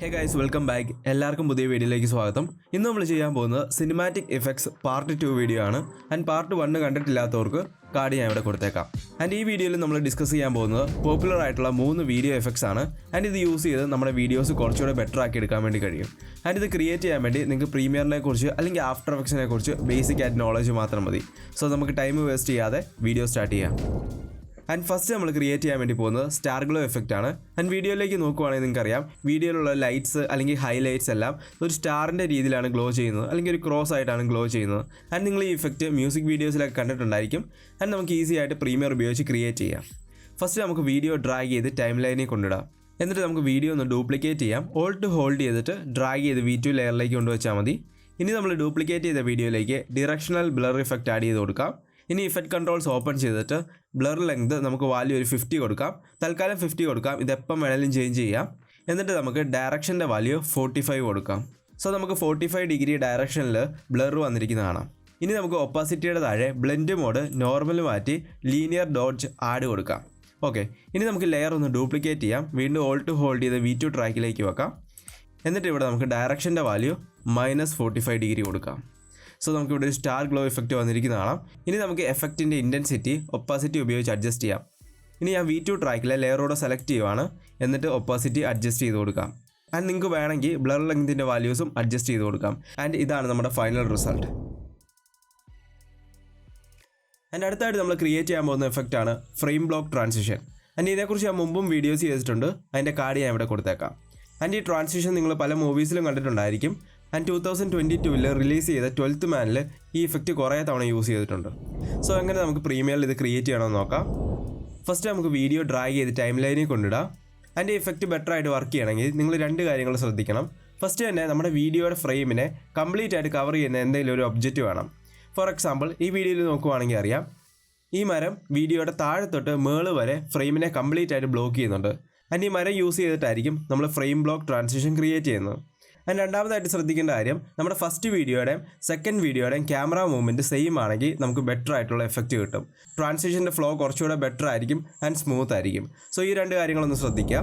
Hey guys, welcome back. എല്ലാവർക്കും പുതിയ വീഡിയോയിലേക്ക് സ്വാഗതം. ഇന്ന് നമ്മൾ ചെയ്യാൻ പോകുന്നത് സിനിമാറ്റിക് ഇഫക്ട്സ് പാർട്ട് 2 വീഡിയോ ആണ്. ആൻഡ് പാർട്ട് 1 കണ്ടിട്ടില്ലാത്തവർക്ക് കാർഡ് ഞാൻ ഇവിടെ കൊടുത്തേക്കാം. ആൻഡ് ഈ വീഡിയോയിൽ നമ്മൾ ഡിസ്കസ് ചെയ്യാൻ പോകുന്നത് പോപ്പുലർ ആയിട്ടുള്ള 3 വീഡിയോ എഫക്ട്സ് ആണ്. ആൻഡ് ഇത് യൂസ് ചെയ്ത് നമ്മുടെ വീഡിയോസ് കുറച്ചുകൂടെ ബെറ്റർ ആക്കി എടുക്കാൻ വേണ്ടി കഴിയും. ആൻഡ് ഇത് ക്രിയേറ്റ് ചെയ്യാൻ വേണ്ടി നിങ്ങൾക്ക് പ്രീമിയറിനെ കുറിച്ച് അല്ലെങ്കിൽ ആഫ്റ്റർ എഫക്ട്സിനെ കുറിച്ച് ബേസിക് ആയിട്ട് നോളജ് മാത്രം മതി. സോ നമുക്ക് ടൈം വേസ്റ്റ് ചെയ്യാതെ വീഡിയോ സ്റ്റാർട്ട് ചെയ്യാം. ആൻഡ് ഫസ്റ്റ് നമ്മൾ ക്രിയേറ്റ് ചെയ്യാൻ വേണ്ടി പോകുന്നത് സ്റ്റാർ ഗ്ലോ എഫക്റ്റ് ആണ്. ആൻഡ് വീഡിയോയിലേക്ക് നോക്കുവാണെങ്കിൽ നിങ്ങൾക്കറിയാം വീഡിയോയിലുള്ള ലൈറ്റ്സ് അല്ലെങ്കിൽ ഹൈലൈറ്റ്സ് എല്ലാം ഒരു സ്റ്റാറിൻ്റെ രീതിയിലാണ് ഗ്ലോ ചെയ്യുന്നത്, അല്ലെങ്കിൽ ഒരു ക്രോസ് ആയിട്ടാണ് ഗ്ലോ ചെയ്യുന്നത്. ആൻഡ് നിങ്ങൾ ഈ ഇഫക്റ്റ് മ്യൂസിക് വീഡിയോസിലൊക്കെ കണ്ടിട്ടുണ്ടായിരിക്കും. ആൻഡ് നമുക്ക് ഈസി ആയിട്ട് പ്രീമിയർ ഉപയോഗിച്ച് ക്രിയേറ്റ് ചെയ്യാം. ഫസ്റ്റ് നമുക്ക് വീഡിയോ ഡ്രാഗ് ചെയ്ത് ടൈം ലൈനിൽ കൊണ്ടിടാം. എന്നിട്ട് നമുക്ക് വീഡിയോ ഒന്ന് ഡ്യൂപ്ലിക്കേറ്റ് ചെയ്യാം. ഓൾട്ട് ഹോൾഡ് ചെയ്തിട്ട് ഡ്രാഗ് ചെയ്ത് V2 ലെയറിലേക്ക് കൊണ്ടുവച്ചാൽ മതി. ഇനി നമ്മൾ ഡ്യൂപ്ലിക്കേറ്റ് ചെയ്ത വീഡിയോയിലേക്ക് ഡിറക്ഷണൽ ബ്ലർ ഇഫക്റ്റ് ആഡ് ചെയ്ത് കൊടുക്കാം. ഇനി ഇഫക്റ്റ് കൺട്രോൾസ് ഓപ്പൺ ചെയ്തിട്ട് ബ്ലർ ലെങ്ത് നമുക്ക് വാല്യൂ ഒരു 50 കൊടുക്കാം. തൽക്കാലം 50 കൊടുക്കാം. ഇതെപ്പം വേണമെങ്കിലും ചേഞ്ച് ചെയ്യാം. എന്നിട്ട് നമുക്ക് ഡയറക്ഷൻ്റെ വാല്യൂ 45 കൊടുക്കാം. സോ നമുക്ക് 45 ഡിഗ്രി ഡയറക്ഷനിൽ ബ്ലർ വന്നിരിക്കുന്ന കാണാം. ഇനി നമുക്ക് ഒപ്പാസിറ്റിയുടെ താഴെ ബ്ലെൻഡ് മോഡ് നോർമൽ മാറ്റി ലീനിയർ ഡോഡ്ജ് ആഡ് കൊടുക്കാം. ഓക്കെ, ഇനി നമുക്ക് ലെയർ ഒന്ന് ഡ്യൂപ്ലിക്കേറ്റ് ചെയ്യാം. വീണ്ടും ഓൾട്ട് ഹോൾഡ് ചെയ്ത് V2 ട്രാക്കിലേക്ക് വെക്കാം. എന്നിട്ട് ഇവിടെ നമുക്ക് ഡയറക്ഷൻ്റെ വാല്യൂ -45 ഡിഗ്രി കൊടുക്കാം. സോ നമുക്കിവിടെ ഒരു സ്റ്റാർ ഗ്ലോ ഇഫക്റ്റ് വന്നിരിക്കുന്ന കാണാം. ഇനി നമുക്ക് എഫക്റ്റിൻ്റെ ഇൻറ്റൻസിറ്റി ഒപ്പാസിറ്റി ഉപയോഗിച്ച് അഡ്ജസ്റ്റ് ചെയ്യാം. ഇനി ഞാൻ V2 ട്രാക്കിലെ ലെയറോടെ സെലക്ട് ചെയ്യുവാണ്. എന്നിട്ട് ഒപ്പാസിറ്റി അഡ്ജസ്റ്റ് ചെയ്ത് കൊടുക്കാം. ആൻഡ് നിങ്ങൾക്ക് വേണമെങ്കിൽ ബ്ലർ ലെങ്തിൻ്റെ വാല്യൂസും അഡ്ജസ്റ്റ് ചെയ്ത് കൊടുക്കാം. ആൻഡ് ഇതാണ് നമ്മുടെ ഫൈനൽ റിസൾട്ട്. ആൻഡ് അടുത്തായിട്ട് നമ്മൾ ക്രിയേറ്റ് ചെയ്യാൻ പോകുന്ന എഫക്റ്റാണ് ഫ്രെയിം ബ്ലോക്ക് ട്രാൻസിഷൻ. ആൻഡ് ഇതിനെക്കുറിച്ച് ഞാൻ മുമ്പും വീഡിയോസ് ചെയ്തിട്ടുണ്ട്. അതിൻ്റെ കാർഡ് ഞാൻ ഇവിടെ കൊടുത്തേക്കാം. ആൻഡ് ഈ ട്രാൻസിഷൻ നിങ്ങൾ പല മൂവീസിലും കണ്ടിട്ടുണ്ടായിരിക്കും. ആൻഡ് 2022 റിലീസ് ചെയ്ത 12th മാനിൽ ഈ ഇഫക്റ്റ് കുറേ തവണ യൂസ് ചെയ്തിട്ടുണ്ട്. സോ അങ്ങനെ നമുക്ക് പ്രീമിയറിൽ ഇത് ക്രിയേറ്റ് ചെയ്യണമെന്ന് നോക്കാം. ഫസ്റ്റ് നമുക്ക് വീഡിയോ ഡ്രാഗ് ചെയ്ത് ടൈം ലൈനിൽ കൊണ്ടിടാം. ആൻഡ് ഈ ഇഫക്റ്റ് ബെറ്റർ ആയിട്ട് വർക്ക് ചെയ്യണമെങ്കിൽ നിങ്ങൾ 2 കാര്യങ്ങൾ ശ്രദ്ധിക്കണം. ഫസ്റ്റ് തന്നെ നമ്മുടെ വീഡിയോയുടെ ഫ്രെയിമിനെ കംപ്ലീറ്റ് ആയിട്ട് കവർ ചെയ്യുന്ന എന്തെങ്കിലും ഒരു ഒബ്ജക്റ്റ് വേണം. ഫോർ എക്സാമ്പിൾ ഈ വീഡിയോയിൽ നോക്കുവാണെങ്കിൽ അറിയാം, ഈ മരം വീഡിയോയുടെ താഴെ തൊട്ട് മേള് വരെ ഫ്രെയിമിനെ കംപ്ലീറ്റ് ആയിട്ട് ബ്ലോക്ക് ചെയ്യുന്നുണ്ട്. ആൻഡ് ഈ മരം യൂസ് ചെയ്തിട്ടായിരിക്കും നമ്മൾ ഫ്രെയിം ബ്ലോക്ക് ട്രാൻസിഷൻ ക്രിയേറ്റ് ചെയ്യുന്നത്. ആൻഡ് രണ്ടാമതായിട്ട് ശ്രദ്ധിക്കേണ്ട കാര്യം, നമ്മുടെ ഫസ്റ്റ് വീഡിയോയുടെയും സെക്കൻഡ് വീഡിയോയുടെയും ക്യാമറ മൂവ്മെൻറ്റ് സെയിം ആണെങ്കിൽ നമുക്ക് ബെറ്റർ ആയിട്ടുള്ള എഫക്റ്റ് കിട്ടും. ട്രാൻസിഷൻ്റെ ഫ്ലോ കുറച്ചുകൂടെ ബെറ്റർ ആയിരിക്കും ആൻഡ് സ്മൂത്ത് ആയിരിക്കും. സോ ഈ 2 കാര്യങ്ങളൊന്ന് ശ്രദ്ധിക്കുക.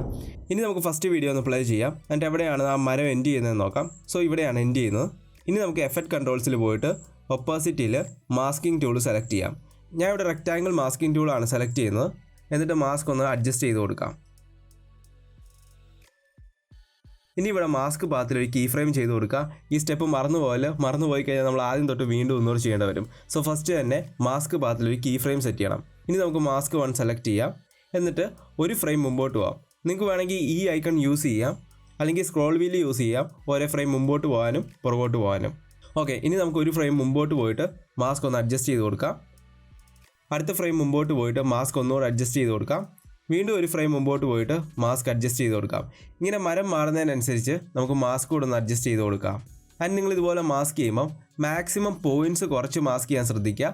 ഇനി നമുക്ക് ഫസ്റ്റ് വീഡിയോ ഒന്ന് പ്ലേ ചെയ്യാം. ആൻഡ് എവിടെയാണ് ആ മരം എൻഡ് ചെയ്യുന്നതെന്ന് നോക്കാം. സോ ഇവിടെയാണ് എൻഡ് ചെയ്യുന്നത്. ഇനി നമുക്ക് എഫക്റ്റ് കൺട്രോൾസിൽ പോയിട്ട് ഒപ്പാസിറ്റിയിൽ മാസ്കിംഗ് ടൂൾ സെലക്ട് ചെയ്യാം. ഞാൻ ഇവിടെ റെക്റ്റാങ്കിൾ മാസ്കിംഗ് ടൂളാണ് സെലക്ട് ചെയ്യുന്നത്. എന്നിട്ട് മാസ്ക് ഒന്ന് അഡ്ജസ്റ്റ് ചെയ്ത് കൊടുക്കാം. ഇനി ഇവിടെ മാസ്ക് പാത്തിൽ ഒരു കീ ഫ്രെയിം ചെയ്ത് കൊടുക്കുക. ഈ സ്റ്റെപ്പ് മറന്നുപോയി കഴിഞ്ഞാൽ നമ്മൾ ആദ്യം തൊട്ട് വീണ്ടും ഒന്നുകൂടി ചെയ്യേണ്ടി വരും. സോ ഫസ്റ്റ് തന്നെ മാസ്ക് പാത്തിൽ ഒരു കീ ഫ്രെയിം സെറ്റ് ചെയ്യണം. ഇനി നമുക്ക് മാസ്ക് 1 സെലക്ട് ചെയ്യാം. എന്നിട്ട് ഒരു ഫ്രെയിം മുമ്പോട്ട് പോകാം. നിങ്ങൾക്ക് വേണമെങ്കിൽ ഈ ഐക്കൺ യൂസ് ചെയ്യാം, അല്ലെങ്കിൽ സ്ക്രോൾ വീൽ യൂസ് ചെയ്യാം, ഓരോ ഫ്രെയിം മുമ്പോട്ട് പോകാനും പുറകോട്ട് പോകാനും. ഓക്കെ, ഇനി നമുക്ക് ഒരു ഫ്രെയിം മുമ്പോട്ട് പോയിട്ട് മാസ്ക് ഒന്ന് അഡ്ജസ്റ്റ് ചെയ്ത് കൊടുക്കാം. അടുത്ത ഫ്രെയിം മുമ്പോട്ട് പോയിട്ട് മാസ്ക് ഒന്നുകൂടെ അഡ്ജസ്റ്റ് ചെയ്ത് കൊടുക്കാം. വീണ്ടും ഒരു ഫ്രെയിം മുമ്പോട്ട് പോയിട്ട് മാസ്ക് അഡ്ജസ്റ്റ് ചെയ്ത് കൊടുക്കാം. ഇങ്ങനെ മരം മാറുന്നതിനനുസരിച്ച് നമുക്ക് മാസ്ക് കൂടെ ഒന്ന് അഡ്ജസ്റ്റ് ചെയ്ത് കൊടുക്കാം. ആൻഡ് നിങ്ങൾ ഇതുപോലെ മാസ്ക് ചെയ്യുമ്പോൾ മാക്സിമം പോയിൻറ്റ്സ് കുറച്ച് മാസ്ക് ചെയ്യാൻ ശ്രദ്ധിക്കുക.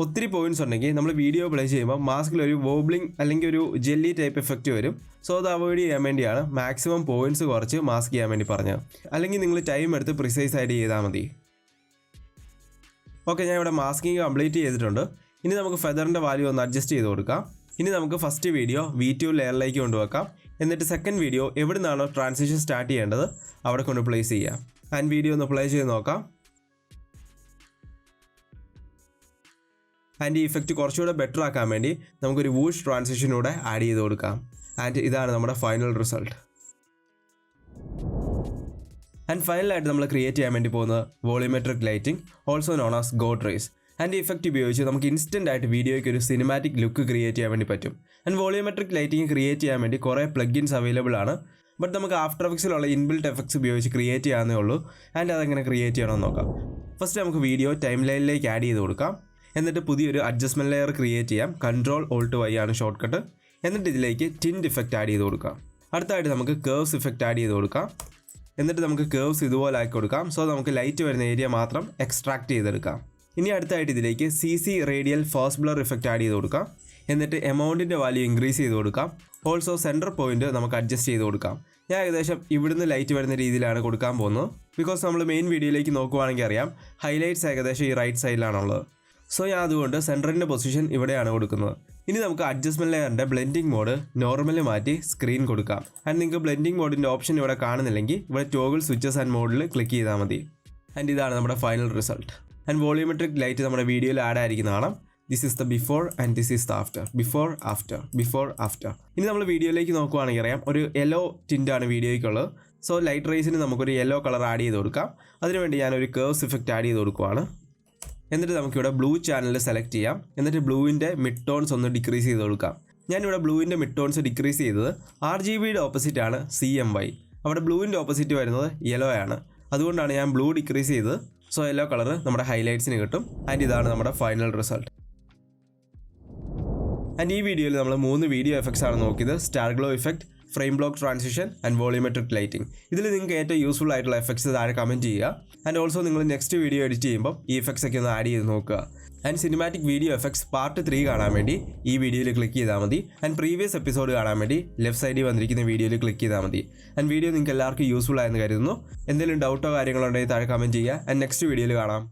ഒത്തിരി പോയിൻറ്റ്സ് ഉണ്ടെങ്കിൽ നമ്മൾ വീഡിയോ പ്ലേ ചെയ്യുമ്പോൾ മാസ്കിലൊരു വോബ്ലിംഗ് അല്ലെങ്കിൽ ഒരു ജെല്ലി ടൈപ്പ് എഫക്റ്റ് വരും. സോ അത് അവോയ്ഡ് ചെയ്യാൻ വേണ്ടിയാണ് മാക്സിമം പോയിൻറ്റ്സ് കുറച്ച് മാസ്ക് ചെയ്യാൻ വേണ്ടി പറഞ്ഞത്. അല്ലെങ്കിൽ നിങ്ങൾ ടൈം എടുത്ത് പ്രിസൈസ് ആയിട്ട് ചെയ്താൽ മതി. ഓക്കെ, ഞാൻ ഇവിടെ മാസ്കിങ് കംപ്ലീറ്റ് ചെയ്തിട്ടുണ്ട്. ഇനി നമുക്ക് ഫെദറിൻ്റെ വാല്യൂ ഒന്ന് അഡ്ജസ്റ്റ് ചെയ്ത് കൊടുക്കാം. ഇനി നമുക്ക് ഫസ്റ്റ് വീഡിയോ V2 ലെയറിലേക്ക് കൊണ്ടുവെക്കാം. എന്നിട്ട് സെക്കൻഡ് വീഡിയോ എവിടെ നിന്നാണോ ട്രാൻസിഷൻ സ്റ്റാർട്ട് ചെയ്യേണ്ടത് അവിടെ കൊണ്ട് പ്ലേസ് ചെയ്യാം. ആൻഡ് വീഡിയോ ഒന്ന് പ്ലേ ചെയ്ത് നോക്കാം. ആൻഡ് ഈ ഇഫക്റ്റ് കുറച്ചുകൂടെ ബെറ്റർ ആക്കാൻ വേണ്ടി നമുക്കൊരു വൂഷ് ട്രാൻസിഷനൂടെ ആഡ് ചെയ്ത് കൊടുക്കാം. ആൻഡ് ഇതാണ് നമ്മുടെ ഫൈനൽ റിസൾട്ട്. ആൻഡ് ഫൈനലായിട്ട് നമ്മൾ ക്രിയേറ്റ് ചെയ്യാൻ വേണ്ടി പോകുന്നത് volumetric lighting, also known as god rays. And ഈ ഇഫക്റ്റ് ഉപയോഗിച്ച് നമുക്ക് ഇൻസ്റ്റൻ്റ് ആയിട്ട് വീഡിയോയ്ക്ക് ഒരു സിനിമാറ്റിക് ലുക്ക് ക്രിയേറ്റ് ചെയ്യാൻ വേണ്ടി പറ്റും. ആൻഡ് വോളിയോമെട്രിക് ലൈറ്റിംഗ് ക്രിയേറ്റ് ചെയ്യാൻ വേണ്ടി കുറേ പ്ലഗിൻസ് അവൈലബിൾ ആണ്. ബട്ട് നമുക്ക് ആഫ്റ്റർ എഫക്ട്സിലുള്ള ഇൻബിൽറ്റ് എഫക്ട്സ് ഉപയോഗിച്ച് ക്രിയേറ്റ് ചെയ്യാവുന്നേ ഉള്ളൂ. ആൻഡ് അതെങ്ങനെ ക്രിയേറ്റ് ചെയ്യണമെന്ന് നോക്കാം. ഫസ്റ്റ് നമുക്ക് വീഡിയോ ടൈം ലൈനിലേക്ക് ആഡ് ചെയ്ത് കൊടുക്കാം. എന്നിട്ട് പുതിയൊരു അഡ്ജസ്റ്റ്മെൻറ്റ് ലെയർ ക്രിയേറ്റ് ചെയ്യാം. Ctrl+Alt+Y ആണ് ഷോർട്ട് കട്ട്. എന്നിട്ട് ഇതിലേക്ക് ടിൻറ്റ് ഇഫക്റ്റ് ആഡ് ചെയ്ത് കൊടുക്കാം. അടുത്തായിട്ട് നമുക്ക് കേർവ്സ് ഇഫക്റ്റ് ആഡ് ചെയ്ത് കൊടുക്കാം. എന്നിട്ട് നമുക്ക് കേർവ്സ് ഇതുപോലെ ആക്കി കൊടുക്കാം. സോ നമുക്ക് ലൈറ്റ് വരുന്ന ഏരിയ മാത്രം എക്സ്ട്രാക്ട് ചെയ്തെടുക്കാം. ഇനി അടുത്തായിട്ട് ഇതിലേക്ക് CC radial fast blur effect add ചെയ്ത് കൊടുക്കാം. എന്നിട്ട് എമൗണ്ടിൻ്റെ വാല്യൂ ഇൻക്രീസ് ചെയ്ത് കൊടുക്കാം. ഓൾസോ സെൻറ്റർ പോയിൻറ്റ് നമുക്ക് അഡ്ജസ്റ്റ് ചെയ്ത് കൊടുക്കാം. ഞാൻ ഏകദേശം ഇവിടുന്ന് ലൈറ്റ് വരുന്ന രീതിയിലാണ് കൊടുക്കാൻ പോകുന്നത്. ബിക്കോസ് നമ്മൾ മെയിൻ വീഡിയോയിലേക്ക് നോക്കുവാണെങ്കിൽ അറിയാം ഹൈലൈറ്റ്സ് ഏകദേശം ഈ റൈറ്റ് സൈഡിലാണുള്ളത്. സോ ഞാൻ അതുകൊണ്ട് സെൻറ്ററിൻ്റെ പൊസിഷൻ ഇവിടെയാണ് കൊടുക്കുന്നത്. ഇനി നമുക്ക് അഡ്ജസ്റ്റ്മെൻറ്റ് ലെയറിൻ്റെ ബ്ലെൻഡിങ് മോഡ് നോർമൽ മാറ്റി സ്ക്രീൻ കൊടുക്കാം. ആൻഡ് നിങ്ങൾക്ക് ബ്ലെൻഡിങ് മോഡിൻ്റെ ഓപ്ഷൻ ഇവിടെ കാണുന്നില്ലെങ്കിൽ ഇവിടെ ടോഗിൾ സ്വിച്ചസ് ആൻഡ് മോഡിൽ ക്ലിക്ക് ചെയ്താൽ മതി. ആൻഡ് ഇതാണ് നമ്മുടെ final result. And volumetric light നമ്മുടെ വീഡിയോയിൽ ആഡ് ആയിരിക്കുന്ന കാണാം. This is the before and this is the after. Before after before after. ഇനി നമ്മൾ വീഡിയോയിലേക്ക് നോക്കുവാണെങ്കിൽ അറിയാം ഒരു യെല്ലോ ടിൻ്റാണ് വീഡിയോയ്ക്കുള്ളത്. സോ ലൈറ്റ് റേസിന് നമുക്കൊരു യെല്ലോ കളർ ആഡ് ചെയ്ത് കൊടുക്കാം. അതിനുവേണ്ടി ഞാനൊരു കേർവ്സ് ഇഫക്റ്റ് ആഡ് ചെയ്ത് കൊടുക്കുവാണ്. എന്നിട്ട് നമുക്കിവിടെ ബ്ലൂ ചാനൽ സെലക്ട് ചെയ്യാം. എന്നിട്ട് ബ്ലൂവിൻ്റെ മിഡ് ടോൺസ് ഒന്ന് ഡിക്രീസ് ചെയ്ത് കൊടുക്കാം. ഞാനിവിടെ ബ്ലൂവിൻ്റെ മിഡ് ടോൺസ് ഡിക്രീസ് ചെയ്തത് RGBയുടെ ഓപ്പോസിറ്റ് ആണ് CMY. അവിടെ ബ്ലൂവിൻ്റെ ഓപ്പോസിറ്റ് വരുന്നത് യെല്ലോ ആണ്. അതുകൊണ്ടാണ് ഞാൻ ബ്ലൂ ഡിക്രീസ് ചെയ്തത്. സോ യെല്ലോ കളർ നമ്മുടെ ഹൈലൈറ്റ്സിന് കിട്ടും. ആൻഡ് ഇതാണ് നമ്മുടെ ഫൈനൽ റിസൾട്ട്. ആൻഡ് ഈ വീഡിയോയിൽ നമ്മൾ 3 വീഡിയോ എഫക്ട്സ് ആണ് നോക്കിയത്. Star glow effect, frame block transition and volumetric lighting. ഇതിൽ നിങ്ങൾക്ക് ഏറ്റവും യൂസ്ഫുൾ ആയിട്ടുള്ള എഫക്ട്സ് താഴെ കമൻറ്റ് ചെയ്യുക. ആൻഡ് ഓൾസോ നിങ്ങൾ നെക്സ്റ്റ് വീഡിയോ എഡിറ്റ് ചെയ്യുമ്പോൾ ഈ എഫക്ട്സ് ഒക്കെ ഒന്ന് ആഡ് ചെയ്ത് നോക്കുക. And cinematic video effects part 3 കാണാൻ വേണ്ടി ഈ വീഡിയോയിൽ ക്ലിക്ക് ചെയ്താൽ മതി. ആൻഡ് പ്രീവിയസ് എപ്പിസോഡ് കാണാൻ വേണ്ടി ലെഫ്റ്റ് സൈഡിൽ വന്നിരിക്കുന്ന വീഡിയോയിൽ ക്ലിക്ക് ചെയ്താൽ മതി. ആൻഡ് വീഡിയോ നിങ്ങൾക്ക് എല്ലാവർക്കും യൂസ്ഫുൾ ആയെന്ന് കരുതുന്നു. എന്തെങ്കിലും ഡൗട്ടോ കാര്യങ്ങളോ ഉണ്ടെങ്കിൽ താഴെ കമൻറ്റ് ചെയ്യുക. ആൻഡ് നെക്സ്റ്റ് വീഡിയോയിൽ കാണാം.